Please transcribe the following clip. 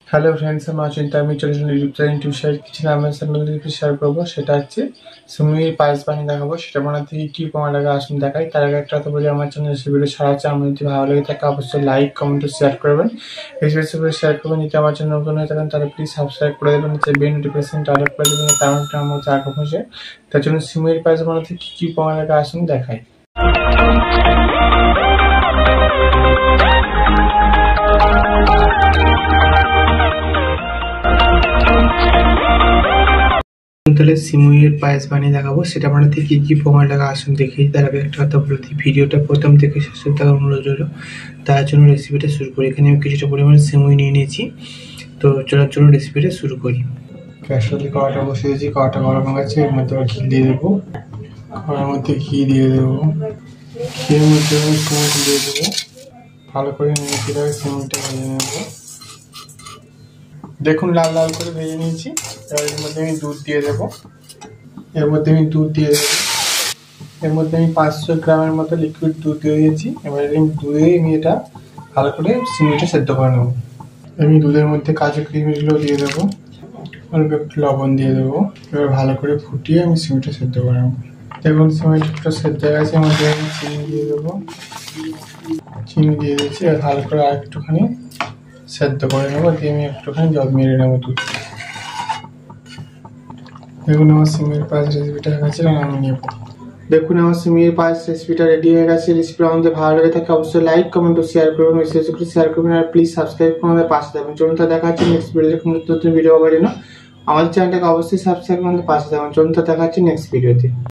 Hello friends, আমার চিন্তা আমি চলে আসলাম ইউটিউব চ্যানেল টিউশন কিচেন। আমি আপনাদেরকে শেয়ার করবো, সেটা হচ্ছে সিমুইয়ের পায়েস বানিয়ে দেখাবো। সেটা বানাতে কি উপকরণ লাগে আসুন দেখাই। তার আগে একটা কথা বলি, আমার চ্যানেল রেসিপিটা ছাড়া আছে, আমার যদি ভালো লাগে থাকে অবশ্যই লাইক কমেন্ট শেয়ার করবেন। এই রেসিপি শেয়ার করবেন, যদি আমার চ্যানেল নতুন হয়ে থাকেন তাহলে প্লিজ সাবস্ক্রাইব করে দেবেন, নিচে বেল নোটিফিকেশন টাইপ করে দেবেন, কারণটা আমার মধ্যে আগ্রহ হয়েছে। তার জন্য সিমুইয়ের পায়েস বানাতে কি উপকরণ লাগে আসুন দেখাই। তাহলে সিমুইয়ের পায়েস বানিয়ে দেখাবো, সেটা বানাতে কি কি উপকরণ লাগে আসুন দেখি। তার আগে একটা কথা বলে দিই, ভিডিওটা প্রথম থেকে শেষ দেখার অনুরোধ রইল। তার জন্য রেসিপিটা শুরু করি। এখানে আমি কিছুটা পরিমাণে সিমুই নিয়ে নিয়েছি, তো চলার জন্য রেসিপিটা শুরু করি। গ্যাসে কড়াটা বসিয়েছি, কড়াটা গরম হয়ে গেছে, এর মধ্যে ঘি দিয়ে দেবো। কড়ার মধ্যে ঘি দিয়ে দেবো, ঘিয়ের মধ্যে আমি সিমুই দিয়ে দেবো, ভালো করে নিয়েছি, সিমুইটা ভেজে নেবো। দেখুন লাল লাল করে ভেজে নিয়েছি। এবার এর মধ্যে আমি দুধ দিয়ে দেবো, এর মধ্যে আমি 500 গ্রামের মতো লিকুইড দুধ দিয়ে দিয়েছি। এবার দুধে আমি এটা ভালো করে সিমুইটা সেদ্ধ করে নেবো। আমি দুধের মধ্যে কাজু কিশমিশগুলো দিয়ে দেবো, অল্প একটু লবণ দিয়ে দেবো। এবার ভালো করে ফুটিয়ে আমি সিমুইটা সেদ্ধ করে নেবো। দেখুন সিমুইটা সেদ্ধ হয়ে গেছে, এর মধ্যে আমি চিনি দিয়ে দেবো। চিনি দিয়ে দিয়েছি, আর ভালো করে আর একটুখানি সেদ্ধ করে নেবো, দিয়ে আমি একটুখানি জল মেরে নেবো দুধ। দেখুন আমার সিমুইয়ের পায়েস রেসিপিটা হয়ে গেছে, আমি নেব। দেখুন আমার সিমুইয়ের পায়েস রেসিপিটা রেডি হয়ে গেছে। রেসিপি আমাদের ভালো লেগে থাকে অবশ্যই লাইক কমেন্ট ও শেয়ার করবেন, মেসেজ করে শেয়ার করবেন, আর প্লিজ সাবস্ক্রাইব করে আমাদের পাশে থাকবেন। চলুন তো দেখা হচ্ছে নেক্সট ভিডিওতে, নতুন ভিডিও পাবেন না। আমাদের চ্যানেলটাকে অবশ্যই সাবস্ক্রাইব করে আমাদের পাশে থাকবেন। চলুন তো দেখা হচ্ছে নেক্সট ভিডিওতে।